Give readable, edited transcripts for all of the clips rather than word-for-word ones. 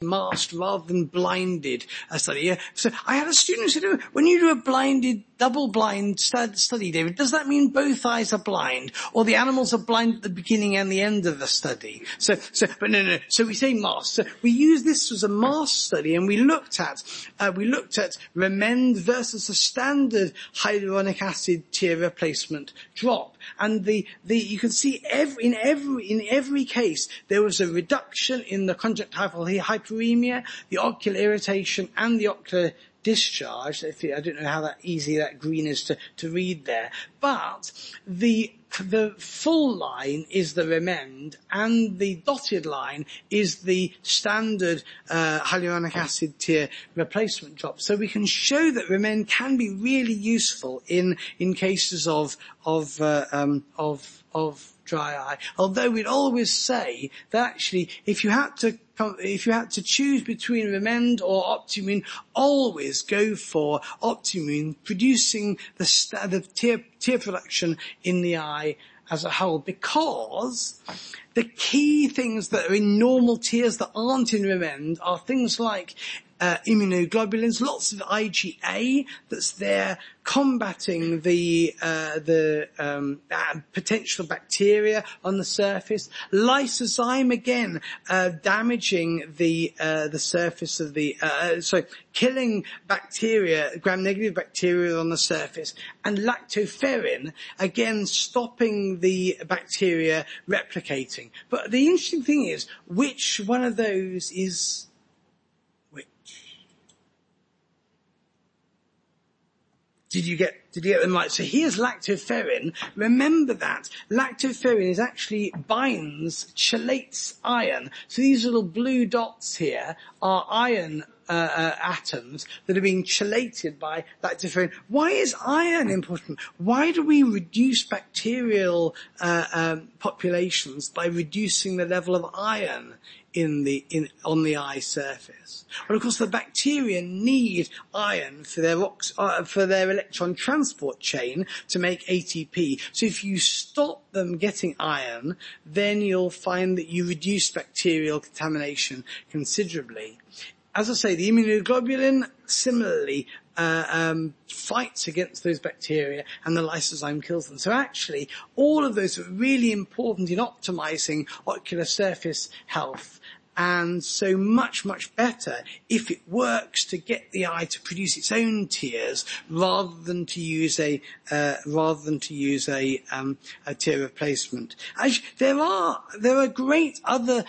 masked rather than blinded study. Yeah? So I had a student who said, when you do a blinded, double-blind study, David, does that mean both eyes are blind, or the animals are blind at the beginning and the end of the study? But no. So we say masked. So we use this as a masked study, and we looked at Remend versus the standard hyaluronic acid tear replacement drop, and you can see in every case there was a reduction in the conjunctival hyperemia, the ocular irritation, and the ocular discharge. I don't know how easy that green is to read there, but the full line is the Remend, and the dotted line is the standard hyaluronic acid tear replacement drop. So we can show that Remend can be really useful in cases of dry eye. Although we'd always say that actually, if you had to choose between Remend or Optimune, always go for Optimune, producing the tear production in the eye as a whole, because the key things that are in normal tears that aren't in Remend are things like immunoglobulins, lots of IgA that's there combating the potential bacteria on the surface. Lysozyme, again, damaging the surface of killing bacteria, gram-negative bacteria on the surface. And lactoferrin, again, stopping the bacteria replicating. But the interesting thing is, which one of those is which? Did you get them right? So here's lactoferrin. Remember that lactoferrin chelates iron. So these little blue dots here are iron atoms that are being chelated by lactoferrin. Why is iron important? Why do we reduce bacterial populations by reducing the level of iron on the eye surface? Well, of course, the bacteria need iron for their electron transport chain to make ATP. So if you stop them getting iron, then you'll find that you reduce bacterial contamination considerably. As I say, the immunoglobulin similarly fights against those bacteria, and the lysozyme kills them. So actually, all of those are really important in optimizing ocular surface health, and so much, much better if it works to get the eye to produce its own tears rather than to use a tear replacement. Actually, there are great other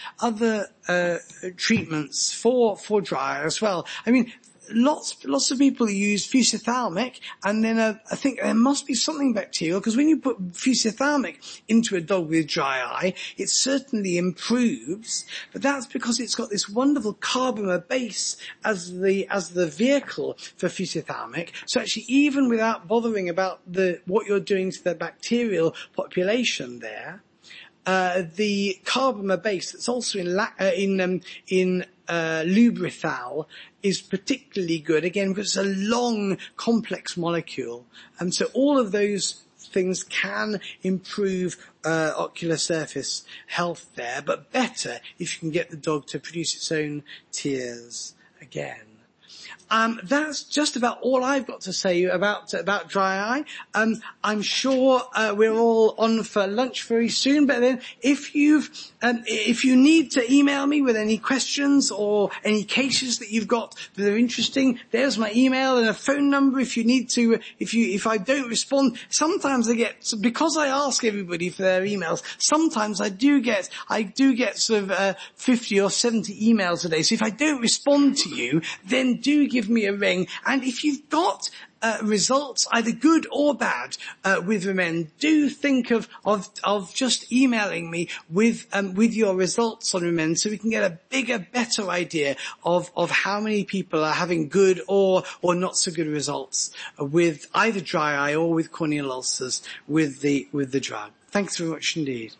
treatments for dry eye as well. I mean, lots of people use fusiophthalmic, and then I think there must be something bacterial, because when you put fusiophthalmic into a dog with dry eye, it certainly improves, but that's because it's got this wonderful carbomer base as the vehicle for fusiophthalmic. So actually, even without bothering about what you're doing to the bacterial population there, the carbomer base that's also in lubrithal is particularly good, again, because it's a long, complex molecule. And so all of those things can improve ocular surface health there, but better if you can get the dog to produce its own tears again. That's just about all I've got to say about dry eye. I'm sure we're all on for lunch very soon, but then if you need to email me with any questions or any cases that you've got that are interesting, there's my email and a phone number if you need to. If I don't respond, sometimes because I ask everybody for their emails, sometimes I do get sort of 50 or 70 emails a day. So if I don't respond to you, then do give me a ring. And if you've got results, either good or bad, with Remend, do think of just emailing me with your results on Remend, so we can get a bigger, better idea of how many people are having good or not so good results with either dry eye or with corneal ulcers with the drug. Thanks very much indeed.